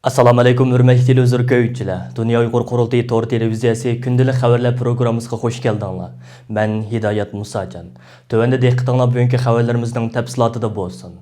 Assalamu alaykum hurmatli televizor ko'ruvchilar. Dunyo Uyghur qurultayı tor televiziyasi күндىلىك xəvərlər programmasiga xoş geldinglar. Ben Hidayat Musacan. Tövəndə diqqətinizlər bugünkü xəvərlərimizin təfsilatında bolsun.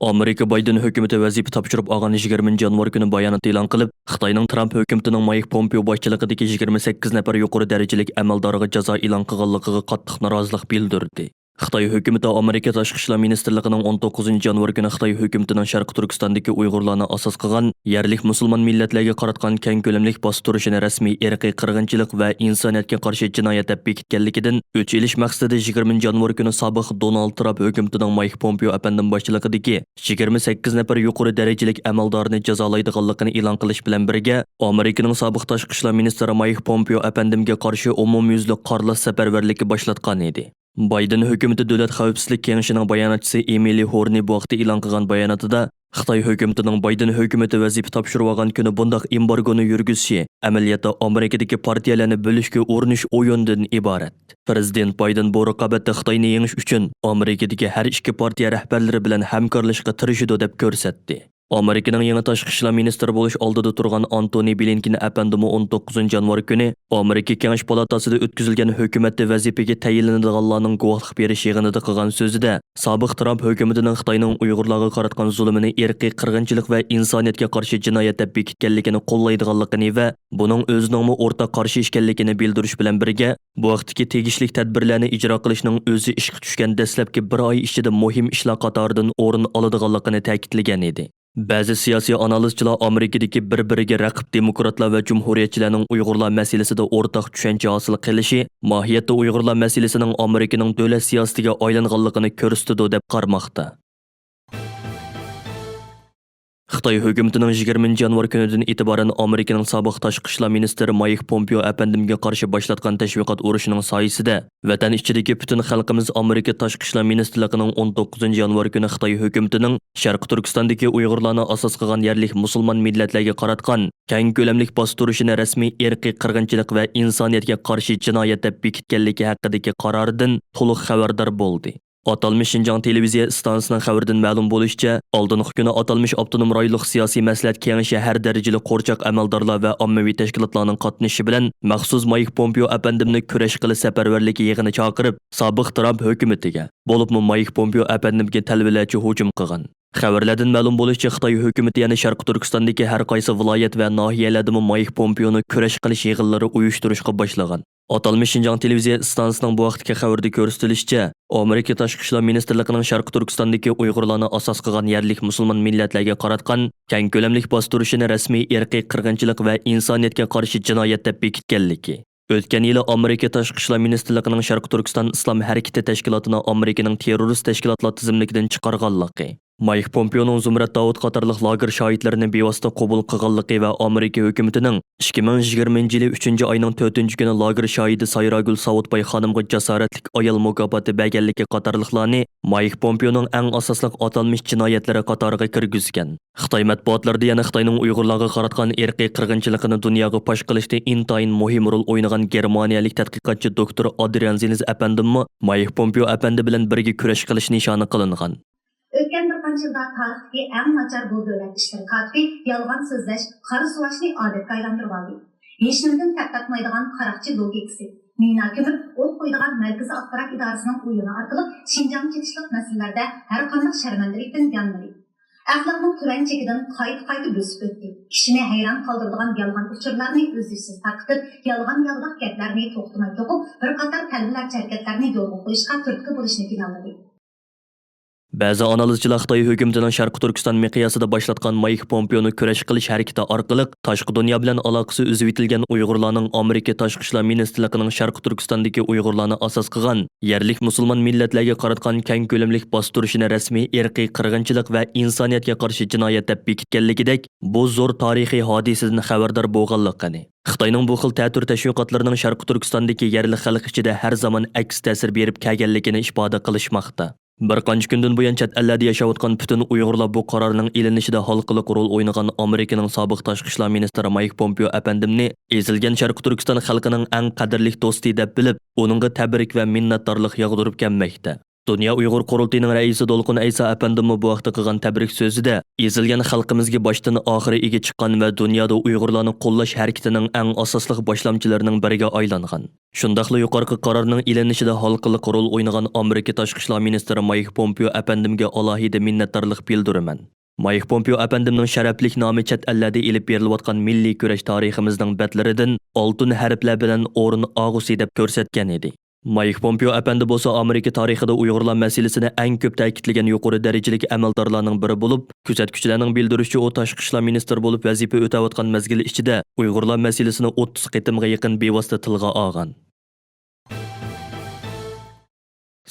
Amerika Biden hökuməti vəzifə tapşırıb alğan 20 yanvar günü bayanat elan qılıb, Xitayning Trump hökumətinin Mike Pompeo başçılığındakı 28 nəfər yuqori dərəcəlik əməldarıga jaza elan qılğanlığına qattiq narazılıq bildirdi. Xitay hökuməti Amerika Tashqi ishlar ministerligining 19 yanvar kuni Xitay hökumətining Sharq Turkistondagi Uyg'urlarni asos qilgan yerlik musulmon millatlarga qaratgan keng ko'lamlik bostirishini rasmiy irqiy qirg'inchilik va insoniyatga qarshi jinoyat deb bekitganligidan o'ch elish maqsadida 20 yanvar kuni sobiq Donald Trump hökumətining Mike Pompeo apandim boshchiligidagi 28 nafar yuqori darajalik amaldorni jazolaydiganligini e'lon qilish bilan birga Amerikaning sobiq tashqi ishlar ministri Mike Pompeo apandimga qarshi umumyuzlik qorlash safarbarligi boshlatgan edi. Biden hökuməti Dövlət Xavfsizlik Kengashining bayonotchisi Emily Horni bu vaqtda e'lon qilgan bayonotida Xitoy hökumətining Biden hökuməti vazifə tapşırıb olgan kuni bundaq embargoni yurgizishi amaliyotda Amerikadagi partiyalarni bo'lishga urinish o'yinidan iborat. Prezident Biden bu raqobatda Xitoyni yengish uchun Amerikadagi har ikki partiya rahbarlari bilan hamkorlashishga tirishadi deb ko'rsatdi. Amerikaning yangi tashqi ishlar ministri bo'lish oldida turgan Antony Blinken apandimi 19 yanvar kuni Amerika Kengash palatasida o'tkazilgan hukumatda vazifaga tayinlanadiganlarning guvohlik berish yig'inida qilgan so'zida sobiq Trump hukumatining Xitoyning Uyg'urlarga qaratgan zulmini irqiy qirg'inchilik va insoniyatga qarshi jinoyat deb bekitganligini qo'llaydiganligini va buning o'zining o'rtaq qarshi ekanligini bildirish bilan birga bu vaqtdagi tegishli tadbirlarni ijro qilishning o'zi ishga tushgan dastlabki bir oy ichida muhim ishlar qatoridan o'rin oladiganligini ta'kidlagan edi. Ba'zi siyosiy analizchilar Amerikadagi bir-biriga raqib demokratlar va jumhuriyatchilarning Uyg'urlar masalasida o'rtaq tushuncha hosil qilishi mohiyatda Uyg'urlar masalasining Amerikaning davlat siyosatiga aylanganligini ko'rsatadi deb qarmoqda. Xitoy hökumətinin 20 yanvar kunidan etibaran Amerikaning sobiq tashqi ishlar ministri Mike Pompeo apandimga qarshi boshlatgan tashviqot urushining soyasida vatan ichidagi butun xalqimiz Amerika tashqi ishlar ministrligining 19 yanvar kuni Xitoy hökumatining Sharq Turkistondagi Uyg'urlarni asos qilgan yerlik musulmon millatlarga qaratgan keng ko'lamlik bostirishini rasmiy irqiy qirg'inchilik va insoniyatga qarshi jinoyat deb bekitganligi haqidagi qaroridan to'liq xabardor bo'ldi. Atalmış Şinjan televiziya stansiyasining xabaridan ma'lum bo'lishicha, oldingi kuni atalmış avtonom rayonlik siyosiy maslahat kengashi har darajali qo'rchoq amaldorlar va ommaviy tashkilotlarning qatnashishi bilan maxsus Mike Pompeo apandimni kurash qilish safarbarligi yig'ini chaqirib, sobiq Trump hukumatiga, bo'libmi Mike Pompeo apandimga talbilachi hujum qilgan. Xəvərlərdən məlum bo'lishicha, Xitoy hökuməti yana Sharq Turkistondagi har qaysi viloyat va nohiyalarda Mike Pompeoni kurash qilish yig'inlari uyushtirishga boshlagan. Atalmış Şinjan televiziya stansiyasining bu vaqtdagi xabarda ko'rsatilishicha, Amerika tashqi ishlar ministrligining Sharq Turkistondagi Uyg'urlarni asos qilgan yerlik musulmon millatlarga qaratgan keng ko'lamlik bostirishini rasmiy irqiy qirg'inchilik va insoniyatga qarshi jinoyat deb bekitganligi. O'tgan yili Amerika tashqi ishlar ministrligining Sharq Turkiston islom harakati tashkilotini Amerikaning terrorist tashkilotlar tizimligidan chiqarganligi, Mike Pompeoning Zumrat Davud qatorliq lager shohidlarini bevosita qabul qilganligi va Amerika hukumatining 2020 yili 3-oyning 4-kuni lager shohidi Sayragul Savutbay xonimga jasoratlik ayol mukofoti berganligi qatorliqlarni Mike Pompeoning eng asosliq atalmış jinoyatlari qatoriga kirgizgan. Xitoy matbuotlarida yana Xitoyning Uyg'urlarga qaratgan irqiy qirg'inchiligini dunyoga fosh qilishda intayin muhim rol o'ynagan germaniyalik tadqiqotchi doktor Adrian Ziniz apandimmi Mike Pompeo apandi bilan birga kurash qilish nishoni qilingan. O'tgan bir qancha yilda tarixdagi eng nachar bu davlat ishlari katibi yolg'on so'zlash, qora suvashni odatga aylantirib oldi. Hech nimadan tarqatmaydigan qaroqchi logikasi, mina ko'mib o't qo'ydigan markaziy axborot idorasining o'yini orqali Shinjong ketishliq masalalarda har qanday sharmandalikdan yonmadi. Axloqning turan chekidan qayta bosib o'tdi. Kishini hayron qoldiradigan yolg'on uchurlarni o'zsiz tarqatib, yolg'on gaplarni to'xtamay to'qib, bir qator talablar harakatlarni yo'lga qo'yishga turtki bo'lishni planladi. Ba'zi analizchilar Xitoy hukumatining Sharq Turkiston miqyosida boshlatgan Mike Pompeoni kurash qilish harakati orqali tashqi dunyo bilan aloqasi uzib etilgan Uyg'urlarning Amerika tashqi ishlar ministrligining Sharq Turkistondagi Uyg'urlarni asos qilgan yerlik musulmon millatlarga qaratgan keng ko'lamlik bostirishini rasmiy irqiy qirg'inchilik va insoniyatga qarshi jinoyat deb bekitganligidek bu zo'r tarixiy hodisadan xabardor bo'lganligini, Xitoyning bu xil ta'tir tashviqotlarining Sharq Turkistondagi yerli xalq ichida har zaman aks ta'sir berib kelganligini ifoda qilishmoqda. Bir qancha kundan buyon chet ellarda yashayotgan butun Uyg'urlar bu qarorning elinishida xalqiliq rol o'ynagan Amerikaning sobiq tashqi ishlar ministri Mike Pompeo apandimni ezilgan Sharq Turkiston xalqining eng qadrli do'sti deb bilib, uningga tabrik va minnatdorlik yog'dirib kelmoqda. Dünya Uyghur qurultiyining raisi Dolqun Aysa apandimi bu vaqtda qilgan tabrik so'zida ezilgan xalqimizga boshdan oxiri ega chiqqan va dunyoda Uyg'urlarni qo'llash harakatining eng asosli boshlamchilarining biriga aylangan. Shundaqla yuqorqi qarorning ilinishida halqali rol o'ynagan Amerika tashqi ishlar ministri Mike Pompeo apandimga alohida minnatdorlik bildiraman. Mike Pompeo apandimning sharaflik nomi chet ellarda elib berilayotgan milliy kurash tariximizning batlaridan oltin harflar bilan o'rin og'usi deb ko'rsatgan edi. Mike Pompeo apandi bo'lsa Amerika tarixida Uyg'urlar masalasini eng ko'p ta'kidlagan yuqori darajalik amaldorlarning biri bo'lib, kuzatuvchilarning bildirishicha u tashqi ishlar ministri bo'lib vazifa o'tayotgan mezgil ichida Uyg'urlar masalasini 30 qitimga yaqin bevosita tilga olgan.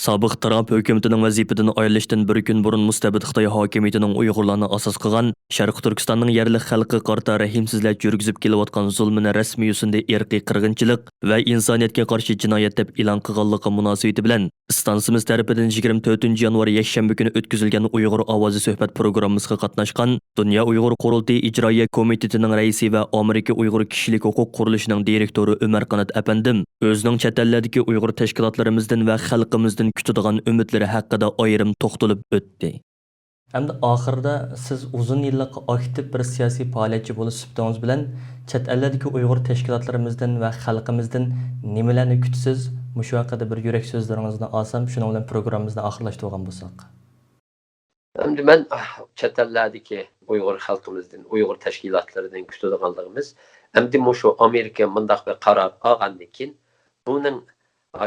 Sobiq Trump hukumatining vazifadan ayrilishdan bir kun burun mustabid Xitoy hokimiyatining Uyg'urlarni asos qilgan Sharq Turkistonning yerli xalqi qarta rahimsizlar yurgizib kelayotgan zulmini rasmiy yo'sinda irqiy qirg'inchilik va insoniyatga qarshi jinoyat deb e'lon qilganligi munosabati bilan istansimiz tarafidan 24 yanvar yakshanba kuni o'tkazilgan Uyg'ur ovozi suhbat programmasiga qatnashgan Dunyo Uyg'ur qurultiyyi ijroiya komitetining raisi va Amerika Uyg'ur kishilik huquq qurilishining direktori Umar Qanat apandim o'zining chet ellardagi Uyg'ur tashkilotlarimizdan va xalqimizdan kutadigan umidlari haqida ayrim to'xtalib o'tdi. Hamda oxirida siz uzun yillik aktiv bir siyosiy faoliyatchi bo'lib chiqdingiz bilan chet ellardagi Uyg'ur tashkilotlarimizdan va xalqimizdan nimalarni kutasiz? Mushu haqida bir yurak so'zlaringizni olsam, shuning bilan programmamizni oxirlashtirgan bo'lsak. Endi men chet ellardagi Uyg'ur xalqimizdan, Uyg'ur tashkilotlaridan kutadiganligimiz, endi mushu Amerika bunday bir qaror olgandan keyin buning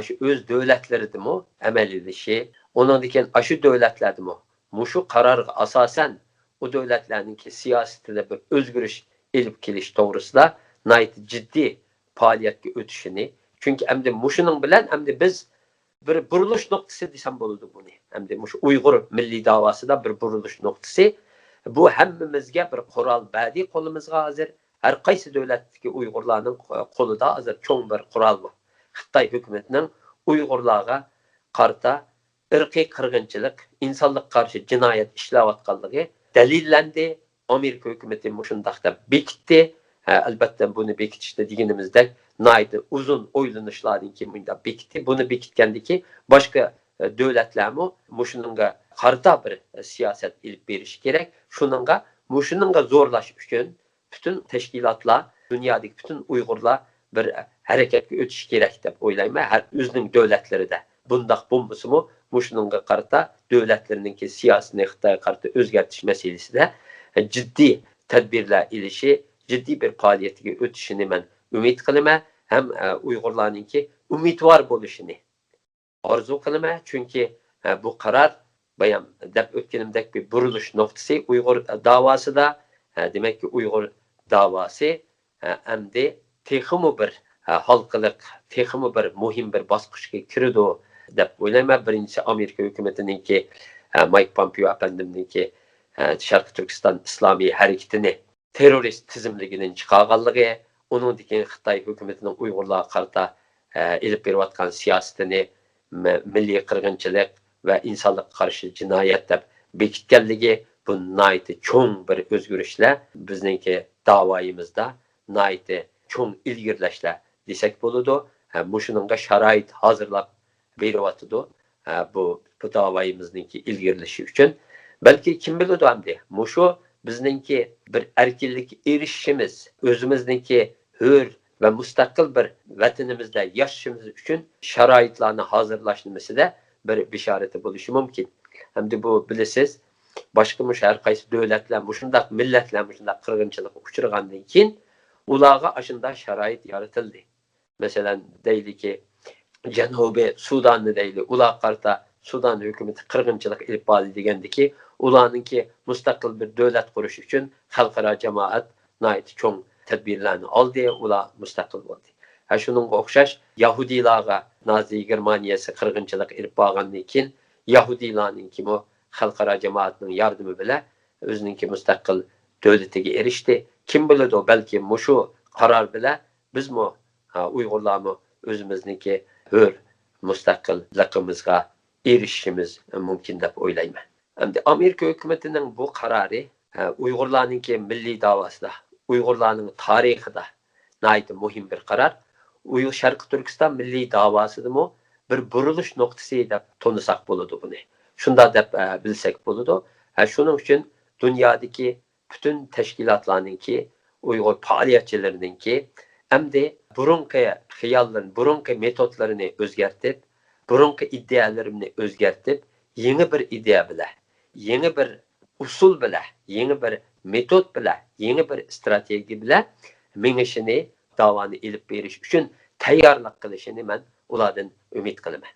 shu o'z davlatlaridimi amaliylashishi, undan keyin shu davlatlardimi mushu qarorga asosan o davlatlarning siyosatida bir o'zgarish elib kelish to'g'risida nayt jiddiy faoliyatga o'tishini, chunki endi mushuning bilan endi biz bir burilish nuqtasi desam bo'ladi buni. Endi mushu Uyg'ur milliy davosida bir burilish nuqtasi, bu hammamizga bir qurol badi qo'limizga hozir har qaysi davlatdagi Uyg'urlarning qo'lida hozir cho'ng bir qurol bor. Xitoy hukumatining Uyg'urlarga qarta irqiy qirg'inchilik, insonlik qarshi jinoyat ishlayotganligi dalillandi. Amerika hukumati mushundaq deb bekitdi. Albatta buni bekitishda deganimizdek nayt uzun o'ylanishlardan keyin bunda bekitdi. Buni bekitgandiki boshqa davlatlarmi mushuninga qarta bir siyosat ilib berish kerak. Mushuninga zo'rlash uchun bütün tashkilotlar, dunyodagi bütün Uyg'urlar bir harakatga o'tish kerak deb o'ylayman. Har o'zining davlatlarida bundaq bo'lmasimi, mushuninga qarta davlatlarining siyosatini Xitoyga qarta o'zgartirish masalasida jiddiy tadbirlar ilishi, jiddiy bir faoliyatga o'tishini men umid qilaman. Ham Uyg'urlarning umidvor bo'lishini orzu qilaman, chunki bu qaror bayan deb o'tganimdek bir burilish nuqtasi Uyg'ur davosida, demakki Uyg'ur davosi endi texmi bir xalqiliq, texmi bir muhim bir bosqichga kirdi deb o'ylayman. Birinchi Amerika hukumatiningki Mike Pompeo apandimningki Sharq Turkiston islomiy harakatini terrorist tizimligidan chiqarganligi, undan keyin Xitoy hukumatining Uyg'urlarga qarta elib berayotgan siyosatini milliy qirg'inchilik va insonlik qarshi jinoyat deb bekitganligi, bu nayt cho'ng bir o'zgarishlar bizningki davoyimizda nayt cho'ng ilgirlashlar desak bo'ladi. Mushuninga sharoit hozirlab beryapti bu davoyimizningki ilgirlashi uchun. Balki kim biladi endi mushu bizningki bir erkinlik erishishimiz, o'zimizningki hur va mustaqil bir vatanimizda yashashimiz uchun sharoitlarni hozirlashimizda bir bishorati bo'lishi mumkin. Endi bu bilasiz, boshqa har qaysi davlatlar shundaq millatlar shundaq qirg'inchilikka uchragandan keyin ularga ashunday sharoit yaratildi. Masalan, deyliki Janubiy Sudonni deyli, ular qarta Sudan hukumati qirg'inchilik ilib bordi degandiki, ularningki mustaqil bir davlat qurish uchun xalqaro jamoat nayt cho'ng tadbirlarni oldi, ular mustaqil bo'ldi. Shuningga o'xshash Yahudiylarga Nazi Germaniyasi qirg'inchilik ilib borgandan keyin Yahudiylarningki xalqaro jamoatning yordami bilan o'ziningki mustaqil davlatiga erishdi. Kim biladi, balki mushu qaror bilan bizmi Uyg'urlarmi o'zimizningki hur mustaqilligimizga erishishimiz mumkin deb o'ylayman. Endi Amerika hukumatining bu qarori Uyg'urlarningki milliy davosida, Uyg'urlarning tarixida nayt muhim bir qaror. Sharq Turkiston milliy davosidimi bir buruluş noktası deb tanısak buludu bunu. Şunda deb bilsek buludu. Şunun için dünyadaki bütün teşkilatlarınki, Uyghur faaliyetçilerininki hem de burunki hiyalların, burunki metotlarını özgertip, burunki iddialarını özgertip, yeni bir iddia bile, yeni bir usul bile, yeni bir metot bile, yeni bir strateji bile minişini, davanı ilip beriş için tayyorlik qilishini men ulardan umid qilaman.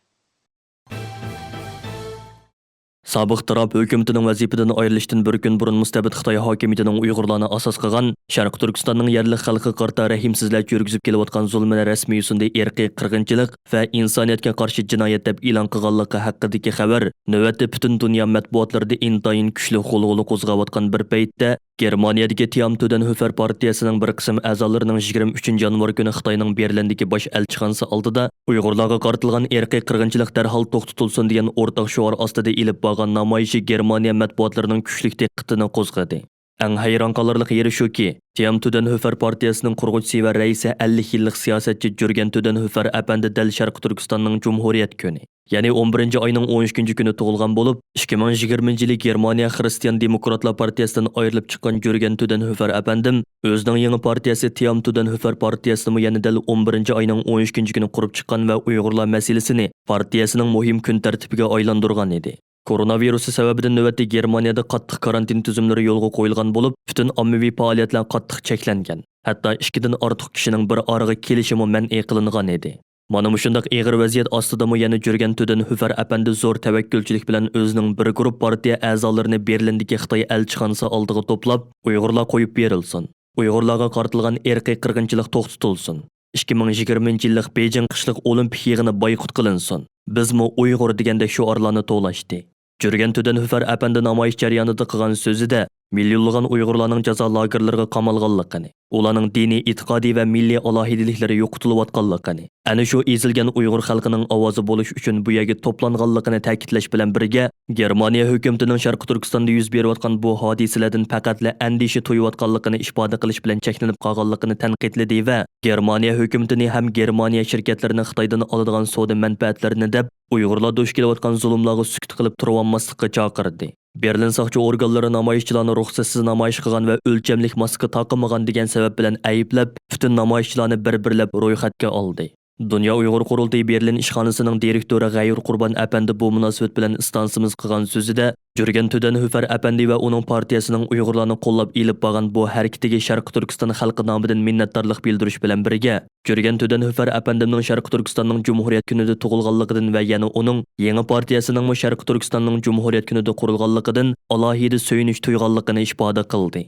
Sobiq Trump hökumətinin vəzifədən ayrılışdan bir gün burun müstəbid Xitay hakimiyyətinin Uyğurlarını asas qılğan Şərq Türkistanның yerli xalqı qarta rəhimsizlik yürgüzüb keliyotqan zulmini rəsmi yüzündə irqi qırğınçılıq və insaniyyətə qarşı cinayət deb elan qılğanlığı haqqındakı xəbər növbətdə bütün dünya mətbuatlarında intayin güclü xulğulu qo'zg'ayotgan bir paytda Germaniyadagi Tiamtuden Höfer partiyasining bir qism a'zolarining 23 yanvar kuni Xitoyning Berlindagi bosh elchixonasi oldida Uyg'urlarga qaratilgan irqiy qirg'inchilik darhol to'xtatilsin degan o'rtaq shuar ostida ilib borgan namoyishi Germaniya matbuotlarining kuchli diqqatini qo'zg'adi. Eng hayron qolarlik yeri shuki, Tiamtuden Höfer partiyasining qurg'uvchisi va raisi 50 yillik siyosatchi Jürgen Höfer apandi dal Sharq Turkistonning Cumhuriyet kuni, ya'ni 11 oyning 13 kuni tug'ilgan bo'lib, 2020-yili Germaniya Xristian Demokratlar partiyasidan ayrilib chiqqan Jürgen Höfer apandim o'zining yangi partiyasi Tiamtuden Höfer partiyasini yana dal 11 oyning 13 kuni qurib chiqqan va Uyg'urlar masalasini partiyasining muhim kun tartibiga aylantirgan edi. Koronavirusi sababidan navbatda Germaniyada qattiq karantin tuzumlari yo'lga qo'yilgan bo'lib, butun ommaviy faoliyatlar qattiq cheklangan. Hatto 2 dan ortiq kishining bir oraga kelishi man'iy qilingan edi. Mana shunday og'ir vaziyat ostida yana Jürgen Höfer apandi zo'r tavakkulchilik bilan o'zining bir guruh partiya a'zolarini Berlindagi Xitoy elchixonasi oldiga to'plab, Uyg'urlar qo'yib berilsin. Uyg'urlarga qaratilgan irqiy qirg'inchilik to'xtatilsin. 2020-yillik Beijing qishliq olimpik yig'ini boykot qilinsin. Bizmi Uyg'ur deganda shuarlarni to'lashdi. Jürgen Höfer apandi namoyish jarayonida qilgan so'zida millionlagan Uyg'urlarning jazo lagerlariga qamalganligini, ularning diniy e'tiqodiy va milliy alohidaliklari yo'qotilayotganligini, ana shu ezilgan Uyg'ur xalqining ovozi bo'lish uchun bu yerga to'planganligini ta'kidlash bilan birga, Germaniya hukumatining Sharq Turkistonda yuz berayotgan bu hodisalardan faqatla andisha to'yayotganligini ifoda qilish bilan cheklanib qolganligini tanqidladi va Germaniya hukumatini ham Germaniya shirkatlarini Xitoydan oladigan savdo manfaatlarini deb Uyg'urlar duch kelayotgan zulmlarga sukut qilib turolmaslikka chaqirdi. Berlin soqchi organlari namoyishchilarni ruxsatsiz namoyish qilgan va o'lchamlik maska taqilmagan degan sabab bilan ayblab, butun namoyishchilarni bir-birlab ro'yxatga oldi. Dünya Uyghur qurultayı Berlin ishxonasining direktori G'ayur Qurban apandi bu munosabat bilan istansimiz qilgan so'zida Jürgen Höfer apandi va uning partiyasining Uyg'urlarni qo'llab elib borgan bu harakatiga Sharq Turkiston xalqi nomidan minnatdorlik bildirish bilan birga, Jürgen Höfer apandimning Sharq Turkistonning Cumhuriyet kunida tug'ilganligidan va yana uning yangi partiyasining Sharq Turkistonning Cumhuriyet kunida qurilganligidan alohida suyunish tuyganligini ifoda qildi.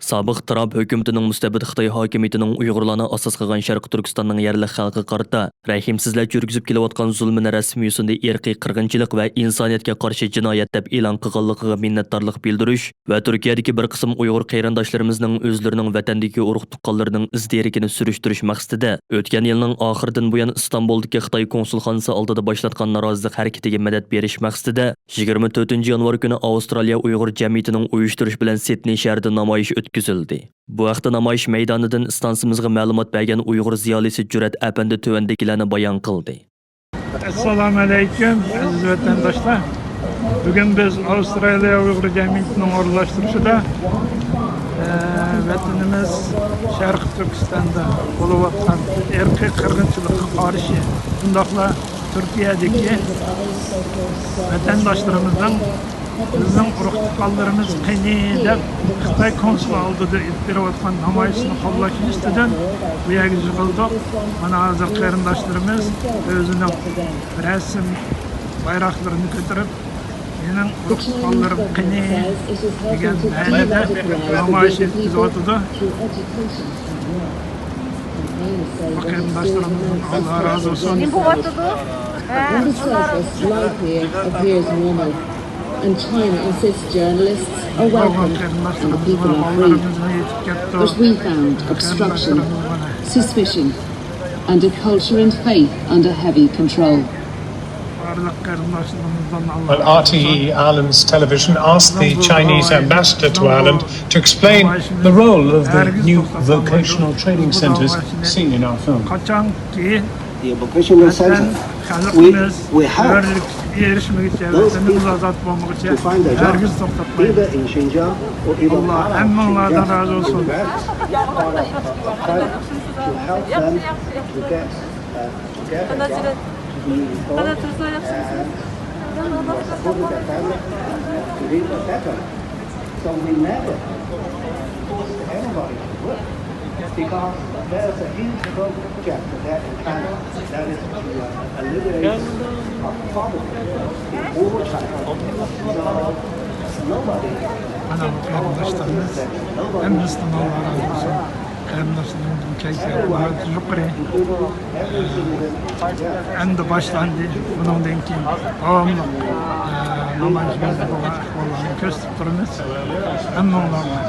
Sobiq Trump hökumətinin müstəbid Xitay hakimiyyətinin Uyğurlarını asas qılğan Şərq Türkistanның yerli xalqı qarta rəhimsizlik yürgüzüb keliyotqan zulmini rəsmi yüzündə irqi qırğınçılıq və insaniyyətə qarşı cinayət deyə elan qılğanlığına minnətdarlıq bildiriş və Türkiyədəki bir qism Uyğur qayrandaşlarımızın özlərinin vətəndəki urug' tuqqanlarının izdirikini sürüşdürüş məqsədində ötən ilin axırından bu yan İstanbuldakı Xitay konsulxanası aldida başlatqan norozilik hərəkətiga mədəd beriş məqsədində 24 yanvar günü Avstraliya Uyğur cəmiyyətinin uyuşturuş bilan Sidney şəhərində namoyiş ötküzüldü. Bu vaqtda namoyish maydonidan istansimizga ma'lumot bergan Uyg'ur ziyolisi Jur'at apandi tövendekilarni bayon qildi. Assalomu alaykum aziz vatandoshlar. Bugun biz Avstraliya Uyg'ur jamiyatining o'rlashtirishida vatanimiz Sharq Turkistonda bo'layotgan irqiy qirg'inchilikqa qarshi shundoqla Turkiyadagi vatandoshlarımızdan bizning urug' tuqqanlarimiz qani deb Xitoy konsul oldida berayotgan namoyishni qo'llash istidan bu yerga yig'ildik. Mana hozir qarindoshlarimiz o'zining rasm bayroqlarini ko'tarib, mening urug' tuqqanlarim qani degan ma'noda namoyish o'tkazayotdi. Qarindoshlarimiz Alloh razı olsun. And China insists journalists are welcome and the people are free. But we found obstruction, suspicion, and a culture and faith under heavy control. Well, RTE Ireland's television asked the Chinese ambassador to Ireland to explain the role of the new vocational training centres seen in our film. the vocational center, we help those people to find a job, either in Xinjiang or even out of Xinjiang. In the to help them to get a job, to be employed, and support their family to live better. So we never force anybody to work, because there's a huge project that in China that is to alleviate poverty in all China. So nobody endi boshlandi. Bundan keyin davomli namoyishlarda bu ahvollarni ko'rsatib turamiz. Hammalarga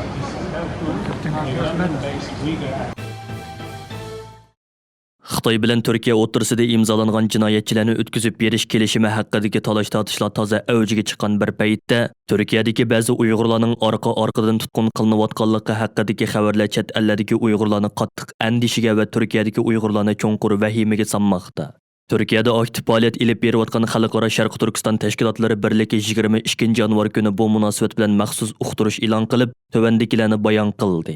Xitoy bilan Turkiya o'rtasida imzolangan jinoyatchilarni o'tkazib berish kelishimi haqidagi talash-tortishlar toza avjiga chiqqan bir paytda Turkiyadagi ba'zi Uyg'urlarning orqa-orqadan tutqun qilinayotganligi haqidagi xabarlar chet ellardagi Uyg'urlarni qattiq andishiga va Turkiyadagi Uyg'urlarni cho'nqur vahimaga solmoqda. Turkiyada aktiv faoliyat ilib berayotgan Xalqaro Sharq Turkiston tashkilotlari birligi 22 yanvar kuni bu munosabat bilan maxsus uqtirish e'lon qilib, tovandagilarni bayon qildi.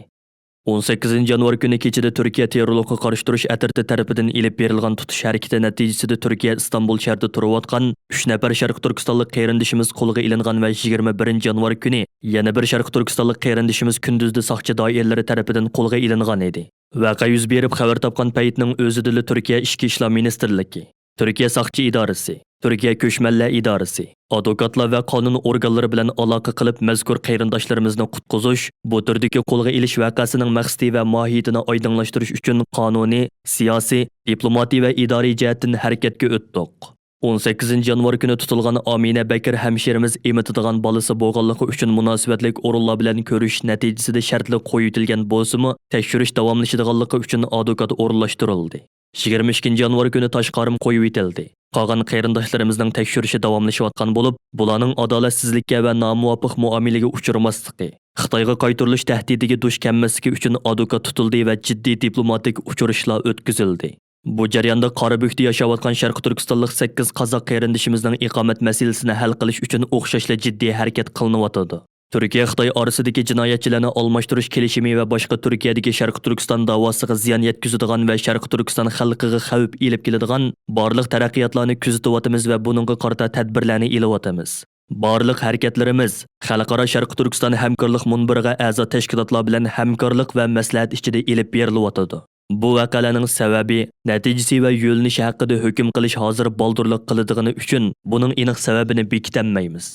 18 yanvar kuni kechida Turkiya terrorlikqa qarshi turish atirti tarafidan ilib berilgan tutish harakati natijasida Turkiya Istanbul shahrida turayotgan 3 nafar Sharq Turkistonlik qarindishimiz qo'lga ilingan va 21 yanvar kuni yana bir Sharq Turkistonlik qarindishimiz kunduzda soqchi doiralari tarafidan qo'lga ilingan edi. Voqea yuz berib xabar topgan paytning o'zida Turkiya Ichki ishlar ministrligi, Turkiya soqchi idorasi, Turkiya ko'chmanlar idorasi, advokatlar va qonun organlari bilan aloqa qilib mazkur qarindoshlarimizni qutqizish, bu turdagi qo'lga ilish voqeasining maqsadi va mohiyatini oydinlashtirish uchun qonuniy, siyosiy, diplomatiy va idoriy jihatdan harakatga o'tdik. 18 yanvar kuni tutilgan Amina Bakir hamshirimiz emitadigan bolasi bo'lganligi uchun munosabatlik o'rinlar bilan ko'rish natijasida shartli qo'yitilgan bo'lsa-mu, tekshirish davomlashadiganligi uchun advokat o'rinlashtirildi. 22 yanvar kuni toshqarim qo'yib etildi. Qolgan qarindoshlarimizning tekshirishi davomlashayotgan bo'lib, bularning adolatsizlikka va nomuvofiq muomalaga uchramaslig'i, Xitoyga qaytarilish tahdidiga duch kelmasligi uchun advokat tutildi va jiddiy diplomatik uchrashuvlar o'tkazildi. Bu jarayonda Qorabük'te yashayotgan Sharq Turkistonlik 8 qozoq qarindishimizning iqomat masalasini hal qilish uchun o'xshashli jiddiy harakat qilinayotdi. Turkiya Xitoy orasidagi jinoyatchilarni almashtirish kelishimi va boshqa Turkiyadagi Sharq Turkiston davosiga ziyon yetkazadigan va Sharq Turkiston xalqiga xavf elib keladigan barliq taraqqiyotlarni kuzatyapmiz va buningga qarata tadbirlarni elayapmiz. Barliq harakatlarimiz Xalqaro Sharq Turkiston hamkorlik munbiriga a'zo tashkilotlar bilan hamkorlik va maslahat ichida elib berilyapti. Bu voqealarning sababi, natijasi va yo'linishi haqida hukm qilish hozir boldurlik qilindigani uchun buning aniq sababini bekitolmaymiz.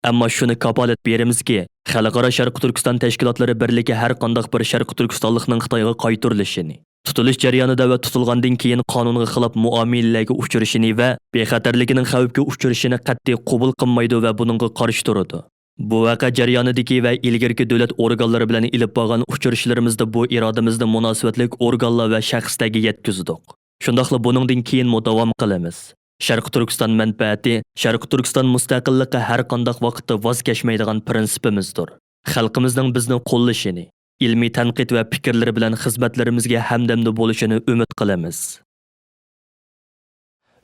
Ammo shuni kapolat beramizki, Xalqaro Sharq Turkiston tashkilotlari birligi har qanday bir Sharq Turkistonlikning Xitoyga qaytarilishini, tutilish jarayonida va tutilgandan keyin qonunga xilof muomalalarga uchrashini va bexatarligining xavfga uchrashini qat'iy qabul qilmaydi va buningga qarshi turadi. Bu voqea jarayonidagi va ilgirki davlat organlari bilan ilib borgan uchrashlarimizda bu irodamizni munosabatlik organlar va shaxslarga yetkazdik. Shundaqla buningdan keyin davom qilamiz. Sharq Turkiston manfaati, Sharq Turkiston mustaqilligi har qanday vaqtda voz kechmaydigan prinsipimizdir. Xalqimizning bizni qo'llashini, ilmiy tanqid va fikrlari bilan xizmatlarimizga hamdamda bo'lishini umid qilamiz.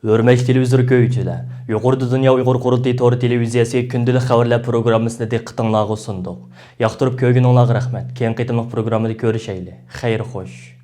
Hürmetli televizor ko'yuvchilar, yuqorida Dünya Uyghur qurultayyi to'g'ri televiziyasi күндىلىك xəvərlər programmasini diqqətinizə sunduk. Yoqtirib ko'rganingizga rahmat. Keyin qitimliq programmada ko'rishaylik. Xayr xo'sh.